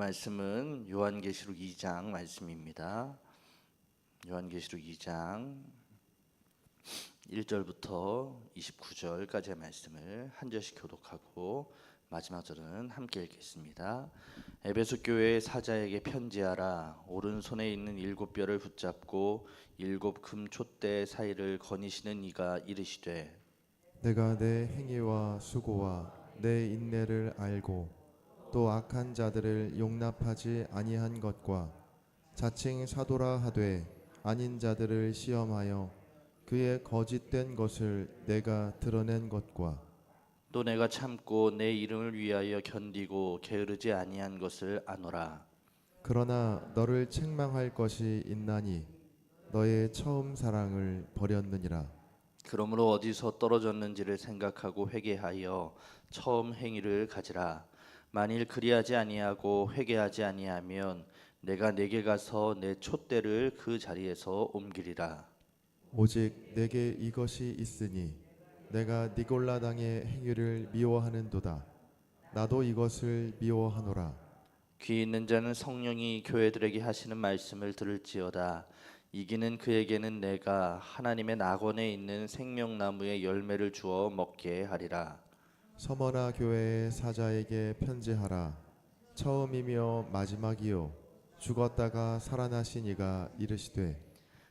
말씀은 요한계시록 2장 말씀입니다. 요한계시록 2장 1절부터 29절까지의 말씀을 한 절씩 교독하고 마지막 절은 함께 읽겠습니다. 에베소 교회의 사자에게 편지하라. 오른손에 있는 7뼈를 붙잡고 7 금 촛대 사이를 거니시는 이가 이르시되 내가 내 행위와 수고와 내 인내를 알고 또 악한 자들을 용납하지 아니한 것과 자칭 사도라 하되 아닌 자들을 시험하여 그의 거짓된 것을 내가 드러낸 것과 또 내가 참고 내 이름을 위하여 견디고 게으르지 아니한 것을 아노라. 그러나 너를 책망할 것이 있나니 너의 처음 사랑을 버렸느니라. 그러므로 어디서 떨어졌는지를 생각하고 회개하여 처음 행위를 가지라. 만일 그리하지 아니하고 회개하지 아니하면 내가 내게 가서 내 촛대를 그 자리에서 옮기리라. 오직 내게 이것이 있으니 내가 니골라당의 행위를 미워하는도다. 나도 이것을 미워하노라. 귀 있는 자는 성령이 교회들에게 하시는 말씀을 들을지어다. 이기는 그에게는 내가 하나님의 낙원에 있는 생명나무의 열매를 주어 먹게 하리라. 서머나 교회의 사자에게 편지하라. 처음이며 마지막이요 죽었다가 살아나신 이가 이르시되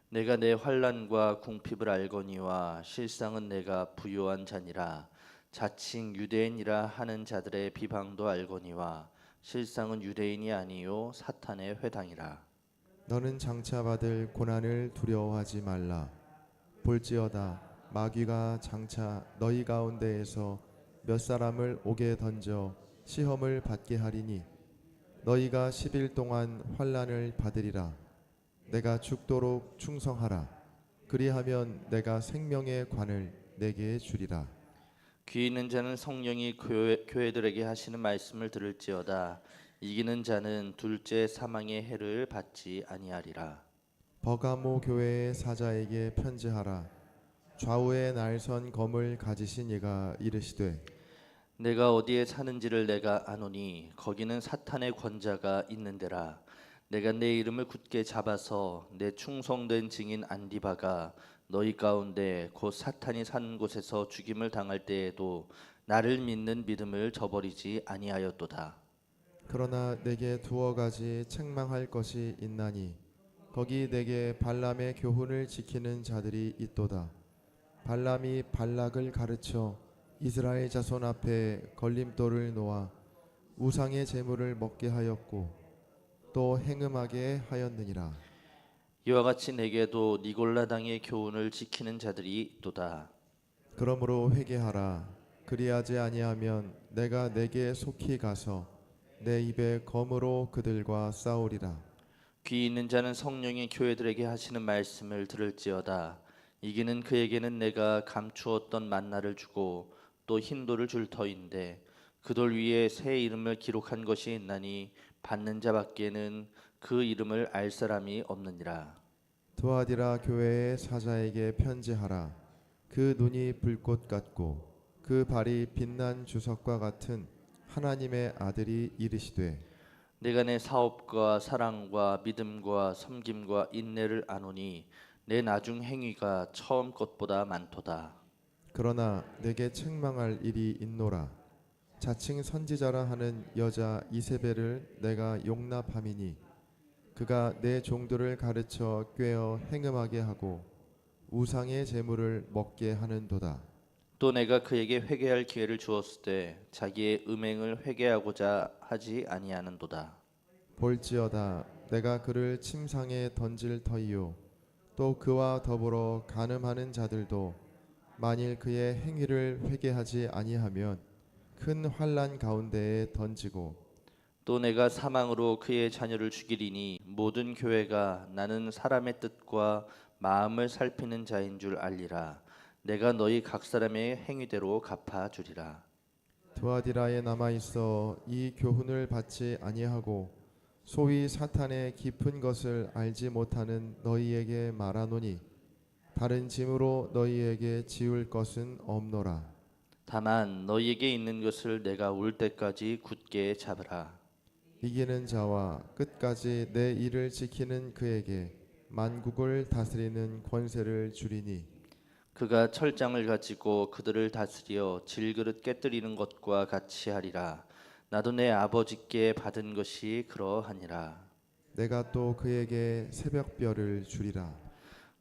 내가 내 환난과 궁핍을 알거니와 실상은 내가 부요한 자니라. 자칭 유대인이라 하는 자들의 비방도 알거니와 실상은 유대인이 아니요 사탄의 회당이라. 너는 장차 받을 고난을 두려워하지 말라. 볼지어다 마귀가 장차 너희 가운데에서 몇 사람을 옥에 던져 시험을 받게 하리니 너희가 10일 동안 환난을 받으리라. 내가 죽도록 충성하라. 그리하면 내가 생명의 관을 내게 주리라. 귀 있는 자는 성령이 교회들에게 하시는 말씀을 들을지어다. 이기는 자는 둘째 사망의 해를 받지 아니하리라. 버가모 교회의 사자에게 편지하라. 좌우에 날선 검을 가지신 이가 이르시되 내가 어디에 사는지를 내가 아노니 거기는 사탄의 권자가 있는데라. 내가 내 이름을 굳게 잡아서 내 충성된 증인 안디바가 너희 가운데 곧 사탄이 사는 곳에서 죽임을 당할 때에도 나를 믿는 믿음을 저버리지 아니하였도다. 그러나 내게 두어 가지 책망할 것이 있나니 거기 내게 발람의 교훈을 지키는 자들이 있도다. 발람이 발락을 가르쳐 이스라엘 자손 앞에 걸림돌을 놓아 우상의 제물을 먹게 하였고 또 행음하게 하였느니라. 이와 같이 내게도 니골라당의 교훈을 지키는 자들이 있도다. 그러므로 회개하라. 그리하지 아니하면 내가 내게 속히 가서 내 입에 검으로 그들과 싸우리라. 귀 있는 자는 성령이 교회들에게 하시는 말씀을 들을지어다. 이기는 그에게는 내가 감추었던 만나를 주고 또 흰 돌을 줄 터인데 그 돌 위에 새 이름을 기록한 것이 있나니 받는 자밖에는 그 이름을 알 사람이 없느니라. 두아디라 교회의 사자에게 편지하라. 그 눈이 불꽃 같고 그 발이 빛난 주석과 같은 하나님의 아들이 이르시되 내가 내 사업과 사랑과 믿음과 섬김과 인내를 아노니 내 나중 행위가 처음 것보다 많도다. 그러나 내게 책망할 일이 있노라. 자칭 선지자라 하는 여자 이세벨을 내가 용납함이니 그가 내 종들을 가르쳐 꾀어 행음하게 하고 우상의 제물을 먹게 하는도다. 또 내가 그에게 회개할 기회를 주었을 때 자기의 음행을 회개하고자 하지 아니하는도다. 볼지어다 내가 그를 침상에 던질 터이요 또 그와 더불어 간음하는 자들도 만일 그의 행위를 회개하지 아니하면 큰 환난 가운데에 던지고 또 내가 사망으로 그의 자녀를 죽이리니 모든 교회가 나는 사람의 뜻과 마음을 살피는 자인 줄 알리라. 내가 너희 각 사람의 행위대로 갚아주리라. 두아디라에 남아 있어 이 교훈을 받지 아니하고 소위 사탄의 깊은 것을 알지 못하는 너희에게 말하노니 다른 짐으로 너희에게 지울 것은 없노라. 다만 너희에게 있는 것을 내가 올 때까지 굳게 잡으라. 이기는 자와 끝까지 내 일을 지키는 그에게 만국을 다스리는 권세를 주리니 그가 철장을 가지고 그들을 다스려 질그릇 깨뜨리는 것과 같이 하리라. 나도 내 아버지께 받은 것이 그러하니라. 내가 또 그에게 새벽별을 주리라.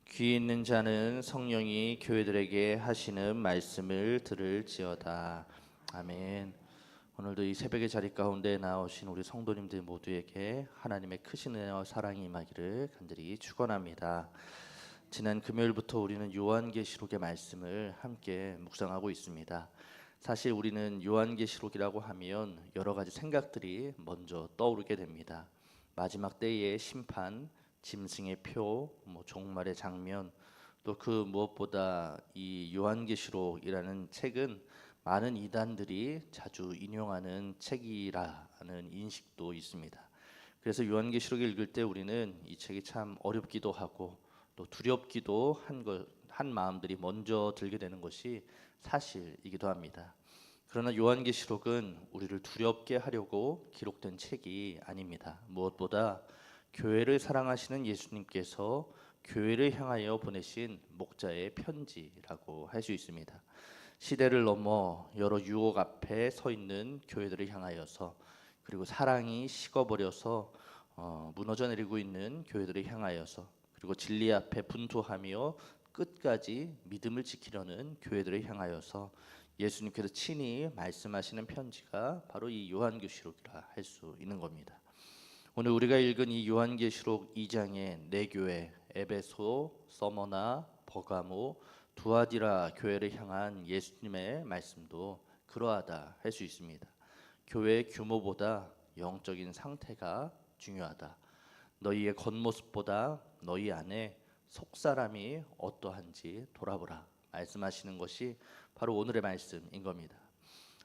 귀 있는 자는 성령이 교회들에게 하시는 말씀을 들을지어다. 아멘. 오늘도 이 새벽의 자리 가운데 나오신 우리 성도님들 모두에게 하나님의 크신 은혜와 사랑이 임하기를 간절히 축원합니다. 지난 금요일부터 우리는 요한계시록의 말씀을 함께 묵상하고 있습니다. 사실 우리는 요한계시록이라고 하면 여러 가지 생각들이 먼저 떠오르게 됩니다. 마지막 때의 심판, 짐승의 표, 종말의 장면, 또 그 무엇보다 이 요한계시록이라는 책은 많은 이단들이 자주 인용하는 책이라는 인식도 있습니다. 그래서 요한계시록을 읽을 때 우리는 이 책이 참 어렵기도 하고 또 두렵기도 한 마음들이 먼저 들게 되는 것이 사실이기도 합니다. 그러나 요한계시록은 우리를 두렵게 하려고 기록된 책이 아닙니다. 무엇보다 교회를 사랑하시는 예수님께서 교회를 향하여 보내신 목자의 편지라고 할 수 있습니다. 시대를 넘어 여러 유혹 앞에 서 있는 교회들을 향하여서, 그리고 사랑이 식어버려서 무너져 내리고 있는 교회들을 향하여서, 그리고 진리 앞에 분투하며 끝까지 믿음을 지키려는 교회들을 향하여서 예수님께서 친히 말씀하시는 편지가 바로 이 요한계시록이라 할 수 있는 겁니다. 오늘 우리가 읽은 이 요한계시록 2장의 네 교회, 에베소, 서머나, 버가모, 두아디라 교회를 향한 예수님의 말씀도 그러하다 할 수 있습니다. 교회의 규모보다 영적인 상태가 중요하다. 너희의 겉모습보다 너희 안에 속사람이 어떠한지 돌아보라 말씀하시는 것이 바로 오늘의 말씀인 겁니다.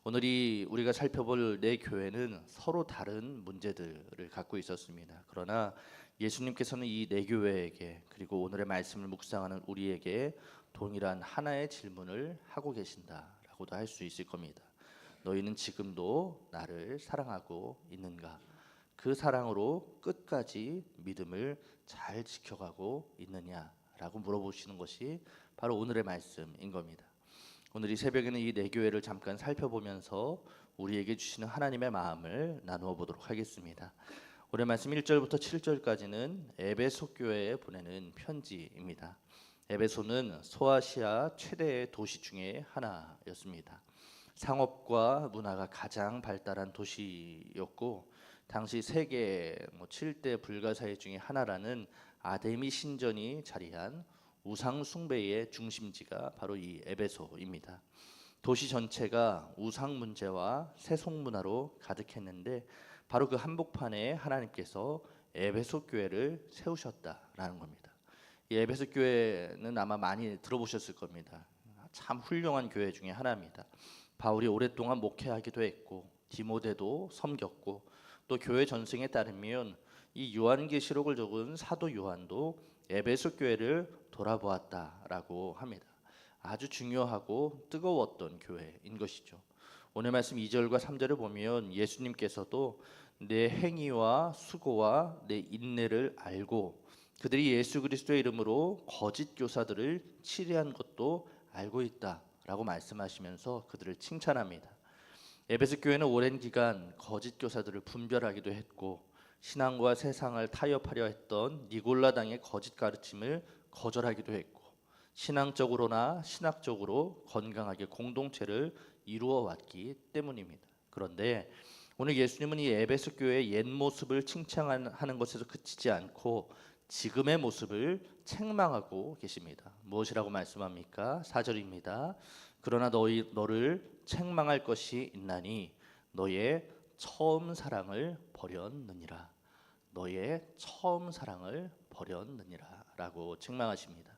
오늘이 우리가 살펴볼 네 교회는 서로 다른 문제들을 갖고 있었습니다. 그러나 예수님께서는 이 네 교회에게, 그리고 오늘의 말씀을 묵상하는 우리에게 동일한 하나의 질문을 하고 계신다라고도 할 수 있을 겁니다. 너희는 지금도 나를 사랑하고 있는가? 그 사랑으로 끝까지 믿음을 잘 지켜가고 있느냐라고 물어보시는 것이 바로 오늘의 말씀인 겁니다. 오늘 이 새벽에는 이 네 교회를 잠깐 살펴보면서 우리에게 주시는 하나님의 마음을 나누어 보도록 하겠습니다. 오늘 말씀 1절부터 7절까지는 에베소 교회에 보내는 편지입니다. 에베소는 소아시아 최대의 도시 중에 하나였습니다. 상업과 문화가 가장 발달한 도시였고, 당시 세계 7대 불가사의 중에 하나라는 아데미 신전이 자리한 우상 숭배의 중심지가 바로 이 에베소입니다. 도시 전체가 우상 문제와 세속 문화로 가득했는데 바로 그 한복판에 하나님께서 에베소 교회를 세우셨다라는 겁니다. 이 에베소 교회는 아마 많이 들어보셨을 겁니다. 참 훌륭한 교회 중에 하나입니다. 바울이 오랫동안 목회하기도 했고 디모데도 섬겼고, 또 교회 전승에 따르면 이 요한계시록을 적은 사도 요한도 에베소 교회를 돌아보았다라고 합니다. 아주 중요하고 뜨거웠던 교회인 것이죠. 오늘 말씀 2절과 3절을 보면 예수님께서도 내 행위와 수고와 내 인내를 알고 그들이 예수 그리스도의 이름으로 거짓 교사들을 치리한 것도 알고 있다라고 말씀하시면서 그들을 칭찬합니다. 에베소 교회는 오랜 기간 거짓 교사들을 분별하기도 했고, 신앙과 세상을 타협하려 했던 니골라당의 거짓 가르침을 거절하기도 했고, 신앙적으로나 신학적으로 건강하게 공동체를 이루어 왔기 때문입니다. 그런데 오늘 예수님은 이 에베소 교회의 옛 모습을 칭찬하는 것에서 그치지 않고 지금의 모습을 책망하고 계십니다. 무엇이라고 말씀합니까? 4절입니다. 그러나 너를 책망할 것이 있나니 너의 처음 사랑을 버렸느니라. 너의 처음 사랑을 버렸느니라 라고 책망하십니다.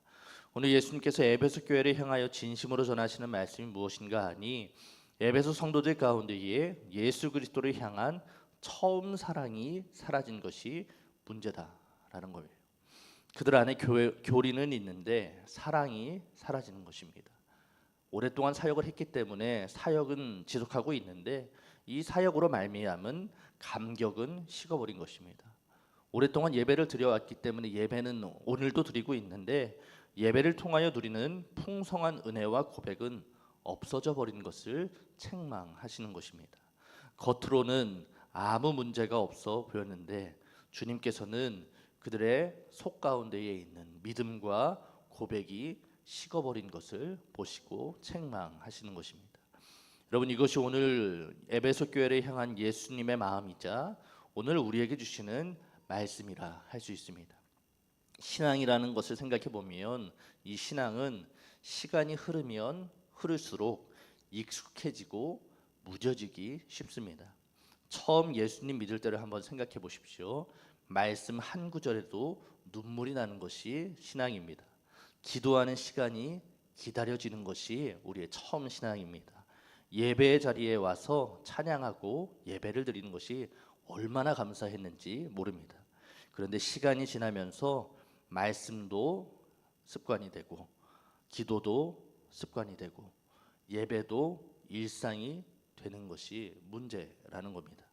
오늘 예수님께서 에베소 교회를 향하여 진심으로 전하시는 말씀이 무엇인가 하니, 에베소 성도들 가운데에 예수 그리스도를 향한 처음 사랑이 사라진 것이 문제다라는 거예요. 그들 안에 교리는 있는데 사랑이 사라지는 것입니다. 오랫동안 사역을 했기 때문에 사역은 지속하고 있는데 이 사역으로 말미암은 감격은 식어버린 것입니다. 오랫동안 예배를 드려왔기 때문에 예배는 오늘도 드리고 있는데 예배를 통하여 누리는 풍성한 은혜와 고백은 없어져 버린 것을 책망하시는 것입니다. 겉으로는 아무 문제가 없어 보였는데 주님께서는 그들의 속 가운데에 있는 믿음과 고백이 식어버린 것을 보시고 책망하시는 것입니다. 여러분, 이것이 오늘 에베소 교회를 향한 예수님의 마음이자 오늘 우리에게 주시는 말씀이라 할 수 있습니다. 신앙이라는 것을 생각해 보면 이 신앙은 시간이 흐르면 흐를수록 익숙해지고 무뎌지기 쉽습니다. 처음 예수님 믿을 때를 한번 생각해 보십시오. 말씀 한 구절에도 눈물이 나는 것이 신앙입니다. 기도하는 시간이 기다려지는 것이 우리의 처음 신앙입니다. 예배의 자리에 와서 찬양하고 예배를 드리는 것이 얼마나 감사했는지 모릅니다. 그런데 시간이 지나면서 말씀도 습관이 되고 기도도 습관이 되고 예배도 일상이 되는 것이 문제라는 겁니다.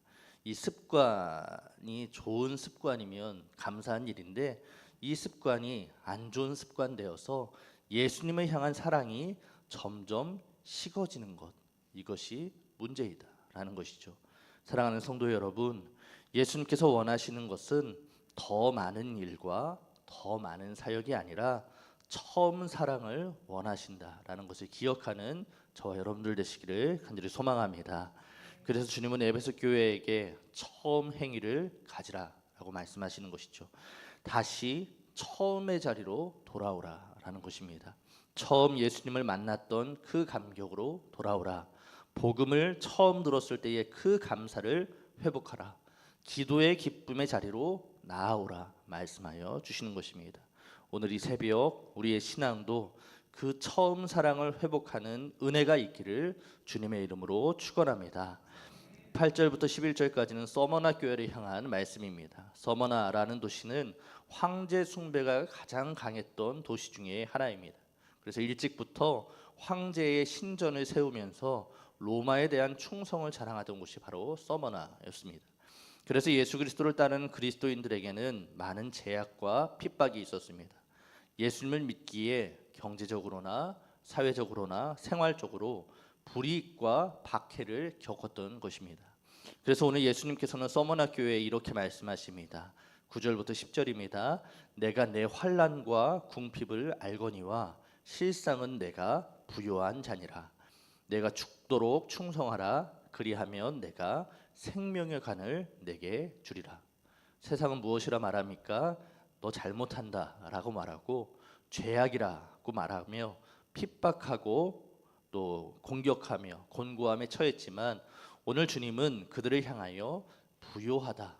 이 습관이 좋은 습관이면 감사한 일인데 이 습관이 안 좋은 습관 되어서 예수님을 향한 사랑이 점점 식어지는 것, 이것이 문제이다라는 것이죠. 사랑하는 성도 여러분, 예수님께서 원하시는 것은 더 많은 일과 더 많은 사역이 아니라 처음 사랑을 원하신다라는 것을 기억하는 저와 여러분들 되시기를 간절히 소망합니다. 그래서 주님은 에베소 교회에게 처음 행위를 가지라라고 말씀하시는 것이죠. 다시 처음의 자리로 돌아오라라는 것입니다. 처음 예수님을 만났던 그 감격으로 돌아오라. 복음을 처음 들었을 때의 그 감사를 회복하라. 기도의 기쁨의 자리로 나아오라 말씀하여 주시는 것입니다. 오늘 이 새벽 우리의 신앙도 그 처음 사랑을 회복하는 은혜가 있기를 주님의 이름으로 축원합니다. 8절부터 11절까지는 서머나 교회를 향한 말씀입니다. 서머나라는 도시는 황제 숭배가 가장 강했던 도시 중에 하나입니다. 그래서 일찍부터 황제의 신전을 세우면서 로마에 대한 충성을 자랑하던 곳이 바로 서머나였습니다. 그래서 예수 그리스도를 따르는 그리스도인들에게는 많은 제약과 핍박이 있었습니다. 예수님을 믿기에 경제적으로나 사회적으로나 생활적으로 불이익과 박해를 겪었던 것입니다. 그래서 오늘 예수님께서는 서머나 교회에 이렇게 말씀하십니다. 9절부터 10절입니다. 내가 내 환난과 궁핍을 알거니와 실상은 내가 부요한 자니라. 내가 죽도록 충성하라. 그리하면 내가 생명의 간을 내게 주리라. 세상은 무엇이라 말합니까? 너 잘못한다 라고 말하고 죄악이라고 말하며 핍박하고 또 공격하며 곤고함에 처했지만 오늘 주님은 그들을 향하여 부요하다,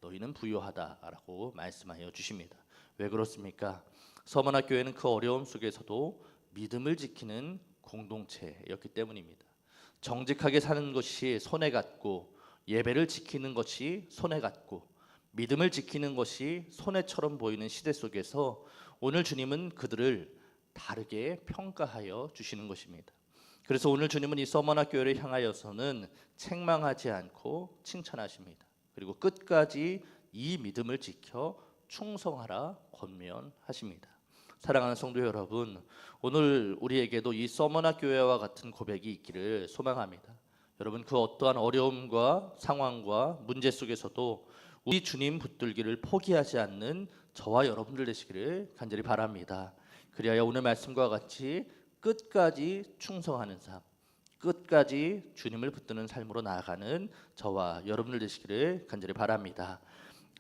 너희는 부요하다라고 말씀하여 주십니다. 왜 그렇습니까? 서머나 교회는 그 어려움 속에서도 믿음을 지키는 공동체였기 때문입니다. 정직하게 사는 것이 손해 같고 예배를 지키는 것이 손해 같고 믿음을 지키는 것이 손해처럼 보이는 시대 속에서 오늘 주님은 그들을 다르게 평가하여 주시는 것입니다. 그래서 오늘 주님은 이 서머나 교회를 향하여서는 책망하지 않고 칭찬하십니다. 그리고 끝까지 이 믿음을 지켜 충성하라 권면하십니다. 사랑하는 성도 여러분, 오늘 우리에게도 이 서머나 교회와 같은 고백이 있기를 소망합니다. 여러분, 그 어떠한 어려움과 상황과 문제 속에서도 우리 주님 붙들기를 포기하지 않는 저와 여러분들 되시기를 간절히 바랍니다. 그리하여 오늘 말씀과 같이 끝까지 충성하는 삶, 끝까지 주님을 붙드는 삶으로 나아가는 저와 여러분들 되시기를 간절히 바랍니다.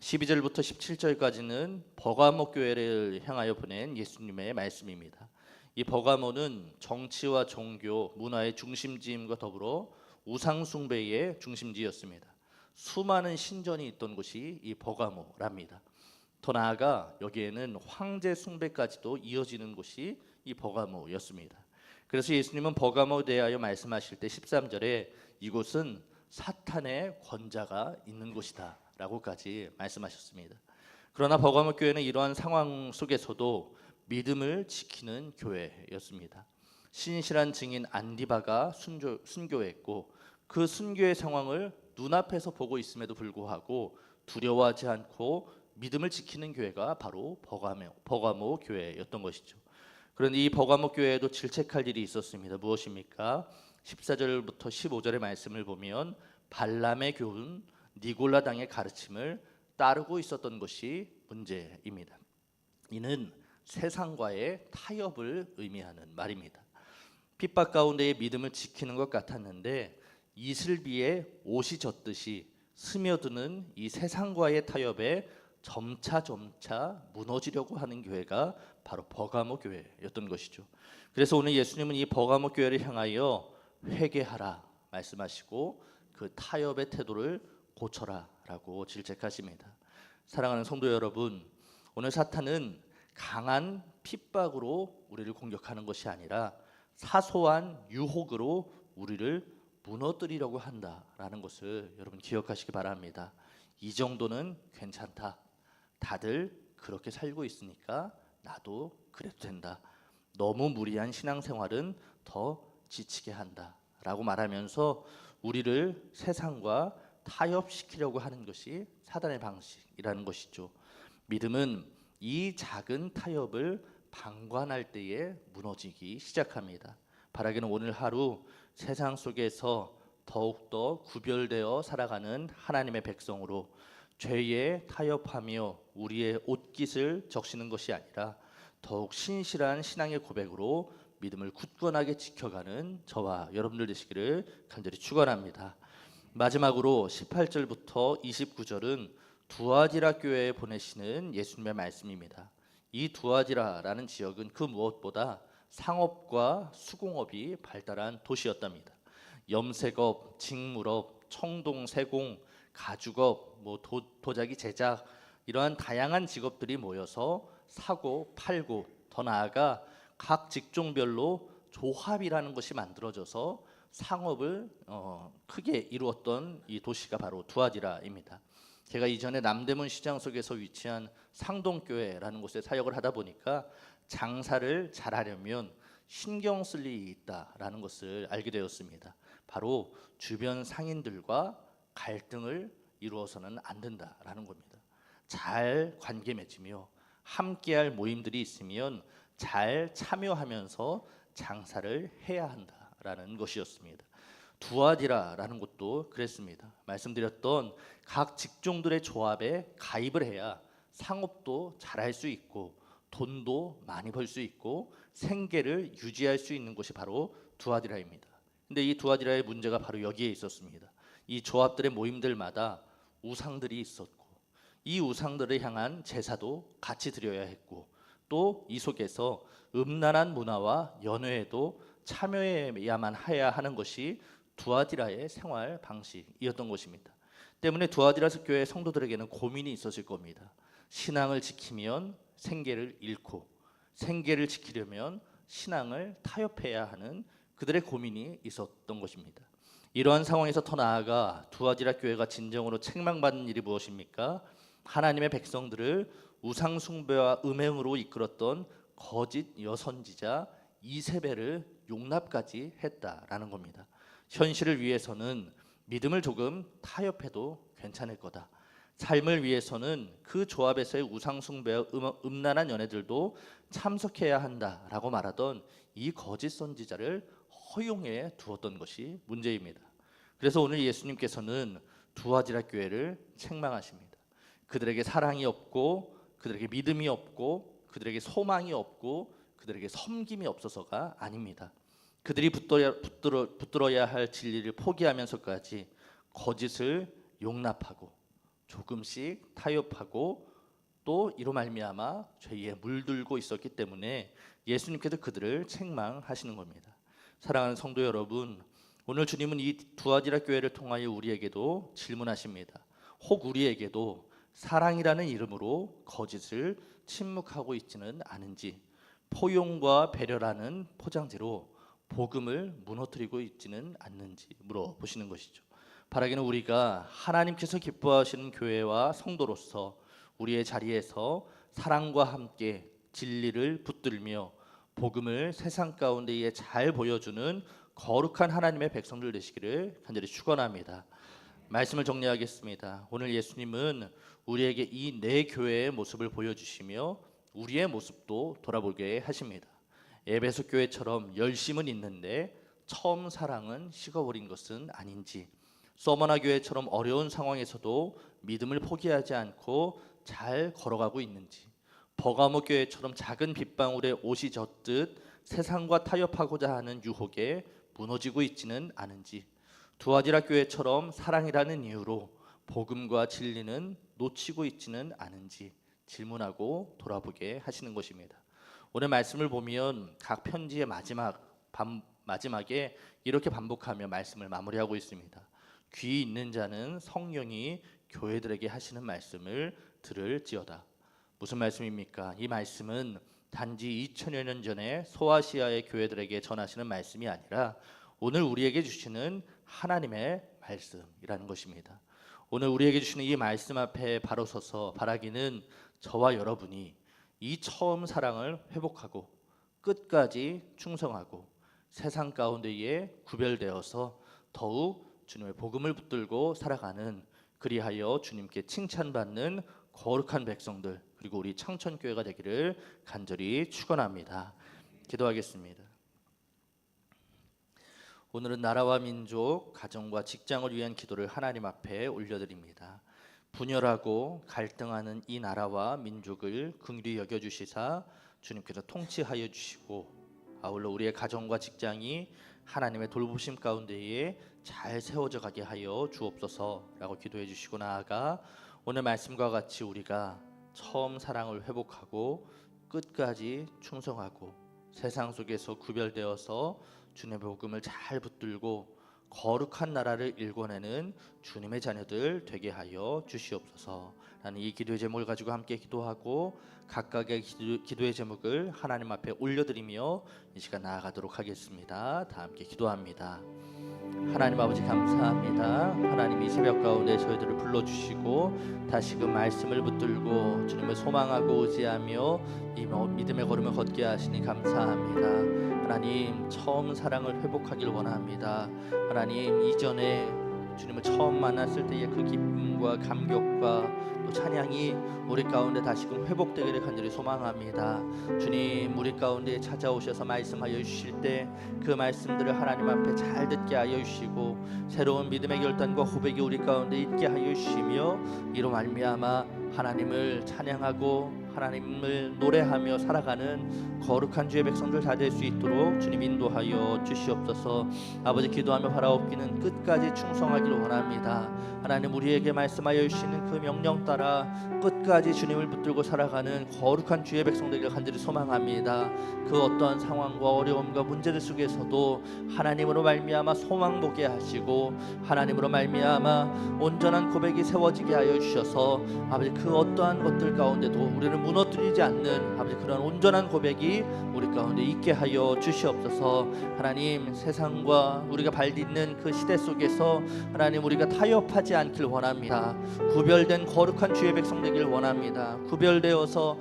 12절부터 17절까지는 버가모 교회를 향하여 보낸 예수님의 말씀입니다. 이 버가모는 정치와 종교, 문화의 중심지임과 더불어 우상 숭배의 중심지였습니다. 수많은 신전이 있던 곳이 이 버가모랍니다. 더 나아가 여기에는 황제 숭배까지도 이어지는 곳이 이 버가모였습니다. 그래서 예수님은 버가모에 대하여 말씀하실 때 13절에 이곳은 사탄의 권자가 있는 곳이다 라고까지 말씀하셨습니다. 그러나 버가모 교회는 이러한 상황 속에서도 믿음을 지키는 교회였습니다. 신실한 증인 안디바가 순교했고 그 순교의 상황을 눈앞에서 보고 있음에도 불구하고 두려워하지 않고 믿음을 지키는 교회가 바로 버가모 교회였던 것이죠. 그런데 이 버가모 교회에도 질책할 일이 있었습니다. 무엇입니까? 14절부터 15절의 말씀을 보면 발람의 교훈 니골라 당의 가르침을 따르고 있었던 것이 문제입니다. 이는 세상과의 타협을 의미하는 말입니다. 핍박 가운데의 믿음을 지키는 것 같았는데 이슬비에 옷이 젖듯이 스며드는 이 세상과의 타협에 점차 무너지려고 하는 교회가 바로 버가모 교회였던 것이죠. 그래서 오늘 예수님은 이 버가모 교회를 향하여 회개하라 말씀하시고 그 타협의 태도를 고쳐라라고 질책하십니다. 사랑하는 성도 여러분, 오늘 사탄은 강한 핍박으로 우리를 공격하는 것이 아니라 사소한 유혹으로 우리를 무너뜨리려고 한다라는 것을 여러분 기억하시기 바랍니다. 이 정도는 괜찮다. 다들 그렇게 살고 있으니까 나도 그래도 된다. 너무 무리한 신앙생활은 더 지치게 한다라고 말하면서 우리를 세상과 타협시키려고 하는 것이 사단의 방식이라는 것이죠. 믿음은 이 작은 타협을 방관할 때에 무너지기 시작합니다. 바라기는 오늘 하루 세상 속에서 더욱더 구별되어 살아가는 하나님의 백성으로 죄에 타협하며 우리의 옷깃을 적시는 것이 아니라 더욱 신실한 신앙의 고백으로 믿음을 굳건하게 지켜가는 저와 여러분들 되시기를 간절히 축원합니다. 마지막으로 18절부터 29절은 두아디라 교회에 보내시는 예수님의 말씀입니다. 이 두아디라라는 지역은 그 무엇보다 상업과 수공업이 발달한 도시였답니다. 염색업, 직물업, 청동, 세공, 가죽업, 도자기 제작 이러한 다양한 직업들이 모여서 사고 팔고 더 나아가 각 직종별로 조합이라는 것이 만들어져서 상업을 크게 이루었던 이 도시가 바로 두아디라입니다. 제가 이전에 남대문 시장 속에서 위치한 상동교회라는 곳에 사역을 하다 보니까 장사를 잘하려면 신경 쓸 일이 있다라는 것을 알게 되었습니다. 바로 주변 상인들과 갈등을 이루어서는 안 된다라는 겁니다. 잘 관계 맺으며 함께할 모임들이 있으면 잘 참여하면서 장사를 해야 한다라는 것이었습니다. 두아디라라는 곳도 그랬습니다. 말씀드렸던 각 직종들의 조합에 가입을 해야 상업도 잘할 수 있고 돈도 많이 벌 수 있고 생계를 유지할 수 있는 곳이 바로 두아디라입니다. 근데 이 두아디라의 문제가 바로 여기에 있었습니다. 이 조합들의 모임들마다 우상들이 있었고 이 우상들을 향한 제사도 같이 드려야 했고 또 이 속에서 음란한 문화와 연회에도 참여해야만 해야 하는 것이 두아디라의 생활 방식이었던 것입니다. 때문에 두아디라 교회 성도들에게는 고민이 있었을 겁니다. 신앙을 지키면 생계를 잃고 생계를 지키려면 신앙을 타협해야 하는 그들의 고민이 있었던 것입니다. 이러한 상황에서 더 나아가 두아디라 교회가 진정으로 책망받는 일이 무엇입니까? 하나님의 백성들을 우상 숭배와 음행으로 이끌었던 거짓 여선지자 이세벨을 용납까지 했다라는 겁니다. 현실을 위해서는 믿음을 조금 타협해도 괜찮을 거다. 삶을 위해서는 그 조합에서의 우상 숭배와 음란한 연애들도 참석해야 한다라고 말하던 이 거짓 선지자를 허용해 두었던 것이 문제입니다. 그래서 오늘 예수님께서는 두아디라 교회를 책망하십니다. 그들에게 사랑이 없고 그들에게 믿음이 없고 그들에게 소망이 없고 그들에게 섬김이 없어서가 아닙니다. 그들이 붙들어야 할 진리를 포기하면서까지 거짓을 용납하고 조금씩 타협하고 또 이로 말미암아 죄에 물들고 있었기 때문에 예수님께서 그들을 책망하시는 겁니다. 사랑하는 성도 여러분, 오늘 주님은 이 두아디라 교회를 통하여 우리에게도 질문하십니다. 혹 우리에게도 사랑이라는 이름으로 거짓을 침묵하고 있지는 않은지, 포용과 배려라는 포장지로 복음을 무너뜨리고 있지는 않는지 물어보시는 것이죠. 바라기는 우리가 하나님께서 기뻐하시는 교회와 성도로서 우리의 자리에서 사랑과 함께 진리를 붙들며 복음을 세상 가운데에 잘 보여주는 거룩한 하나님의 백성들 되시기를 간절히 축원합니다. 말씀을 정리하겠습니다. 오늘 예수님은 우리에게 이 내 교회의 모습을 보여주시며 우리의 모습도 돌아보게 하십니다. 에베소 교회처럼 열심은 있는데 처음 사랑은 식어버린 것은 아닌지, 서머나 교회처럼 어려운 상황에서도 믿음을 포기하지 않고 잘 걸어가고 있는지, 버가모 교회처럼 작은 빗방울에 옷이 젖듯 세상과 타협하고자 하는 유혹에 무너지고 있지는 않은지, 두아디라 교회처럼 사랑이라는 이유로 복음과 진리는 놓치고 있지는 않은지 질문하고 돌아보게 하시는 것입니다. 오늘 말씀을 보면 각 편지의 마지막에 이렇게 반복하며 말씀을 마무리하고 있습니다. 귀 있는 자는 성령이 교회들에게 하시는 말씀을 들을지어다. 무슨 말씀입니까? 이 말씀은 단지 2000여 년 전에 소아시아의 교회들에게 전하시는 말씀이 아니라 오늘 우리에게 주시는 하나님의 말씀이라는 것입니다. 오늘 우리에게 주시는 이 말씀 앞에 바로 서서 바라기는 저와 여러분이 이 처음 사랑을 회복하고 끝까지 충성하고 세상 가운데에 구별되어서 더욱 주님의 복음을 붙들고 살아가는, 그리하여 주님께 칭찬받는 거룩한 백성들, 그리고 우리 창천교회가 되기를 간절히 축원합니다. 기도하겠습니다. 오늘은 나라와 민족, 가정과 직장을 위한 기도를 하나님 앞에 올려드립니다. 분열하고 갈등하는 이 나라와 민족을 긍휼히 여겨주시사 주님께서 통치하여 주시고, 아울러 우리의 가정과 직장이 하나님의 돌보심 가운데에 잘 세워져 가게 하여 주옵소서라고 기도해 주시고, 나아가 오늘 말씀과 같이 우리가 처음 사랑을 회복하고 끝까지 충성하고 세상 속에서 구별되어서 주님의 복음을 잘 붙들고 거룩한 나라를 일궈내는 주님의 자녀들 되게 하여 주시옵소서. 라는 이 기도의 제목을 가지고 함께 기도하고 각각의 기도의 제목을 하나님 앞에 올려드리며 이 시간 나아가도록 하겠습니다. 다 함께 기도합니다. 하나님 아버지 감사합니다. 하나님 이 새벽 가운데 저희들을 불러주시고 다시금 말씀을 붙들고 주님을 소망하고 의지하며 이 믿음의 걸음을 걷게 하시니 감사합니다. 하나님 처음 사랑을 회복하길 원합니다. 하나님 이전에 주님을 처음 만났을 때의 그 기쁨과 감격과 또 찬양이 우리 가운데 다시금 회복되기를 간절히 소망합니다. 주님 우리 가운데 찾아오셔서 말씀하여 주실 때 그 말씀들을 하나님 앞에 잘 듣게 하여 주시고 새로운 믿음의 결단과 고백이 우리 가운데 있게 하여 주시며 이로 말미암아 하나님을 찬양하고 하나님을 노래하며 살아가는 거룩한 주의 백성들 다 될 수 있도록 주님 인도하여 주시옵소서. 아버지 기도하며 바라옵기는 끝까지 충성하기를 원합니다. 하나님 우리에게 말씀하여 주시는 그 명령 따라 끝까지 주님을 붙들고 살아가는 거룩한 주의 백성들을 간절히 소망합니다. 그 어떠한 상황과 어려움과 문제들 속에서도 하나님으로 말미암아 소망 보게 하시고 하나님으로 말미암아 온전한 고백이 세워지게 하여 주셔서 아버지 그 어떠한 것들 가운데도 우리를 무너뜨리지 않는 아버지 그런 온전한 고백이 우리 가운데 있게 하여 주시옵소서. 하나님 세상과 우리가 발딛는 그 시대 속에서 하나님 우리가 타협하지 않길 원합니다. 구별된 거룩한 주의 백성 되길 원합니다. 구별되어서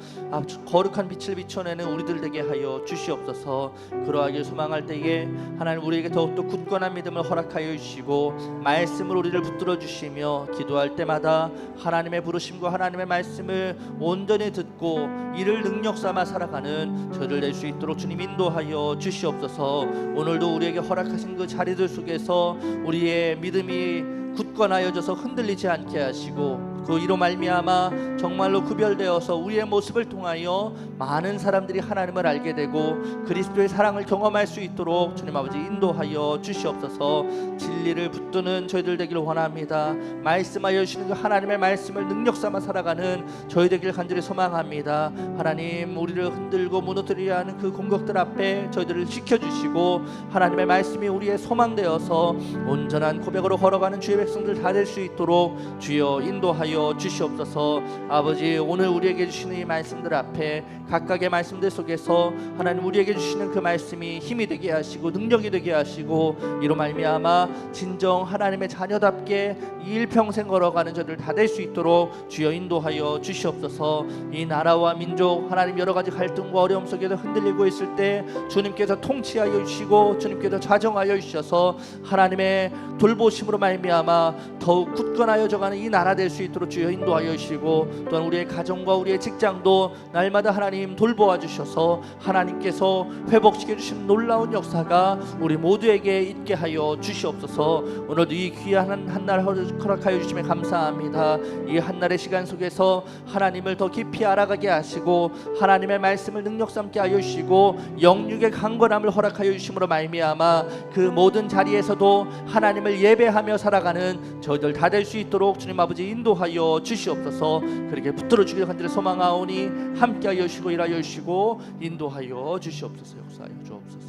거룩한 빛을 비춰내는 우리들 되게 하여 주시옵소서. 그러하길 소망할 때에 하나님 우리에게 더욱더 굳건한 믿음을 허락하여 주시고 말씀을 우리를 붙들어 주시며 기도할 때마다 하나님의 부르심과 하나님의 말씀을 온전히 듣고 이를 능력 삼아 살아가는 저희들 될 수 있도록 주님 인도하여 주시옵소서. 오늘도 우리에게 허락하신 그 자리들 속에서 우리의 믿음이 굳건하여져서 흔들리지 않게 하시고 그 이로 말미암아 정말로 구별되어서 우리의 모습을 통하여 많은 사람들이 하나님을 알게 되고 그리스도의 사랑을 경험할 수 있도록 주님 아버지 인도하여 주시옵소서. 진리를 붙드는 저희들 되기를 원합니다. 말씀하여 주시는 그 하나님의 말씀을 능력 삼아 살아가는 저희 되기를 간절히 소망합니다. 하나님 우리를 흔들고 무너뜨리려 하는 그 공격들 앞에 저희들을 지켜주시고 하나님의 말씀이 우리의 소망되어서 온전한 고백으로 걸어가는 주의 백성들 다 될 수 있도록 주여 인도하여 주시옵소서. 아버지 오늘 우리에게 주시는 이 말씀들 앞에 각각의 말씀들 속에서 하나님 우리에게 주시는 그 말씀이 힘이 되게 하시고 능력이 되게 하시고 이로 말미암아 진정 하나님의 자녀답게 일평생 걸어가는 저들 다 될 수 있도록 주여 인도하여 주시옵소서. 이 나라와 민족 하나님 여러 가지 갈등과 어려움 속에서 흔들리고 있을 때 주님께서 통치하여 주시고 주님께서 좌정하여 주셔서 하나님의 돌보심으로 말미암아 더욱 굳건하여져가는 이 나라 될 수 있도록 주여 인도하여 주시고, 또한 우리의 가정과 우리의 직장도 날마다 하나님 돌보아 주셔서 하나님께서 회복시켜 주신 놀라운 역사가 우리 모두에게 있게 하여 주시옵소서. 오늘도 이 귀한 한날 허락하여 주심에 감사합니다. 이 한날의 시간 속에서 하나님을 더 깊이 알아가게 하시고 하나님의 말씀을 능력 삼게 하여 주시고 영육의 강건함을 허락하여 주심으로 말미암아 그 모든 자리에서도 하나님을 예배하며 살아가는 저희들 다 될 수 있도록 주님 아버지 인도하여 주시옵소서. 그렇게 붙들어 주길 간절히 소망하오니 함께하여 주시고 일하여 주시고 인도하여 주시옵소서. 역사하여 주옵소서.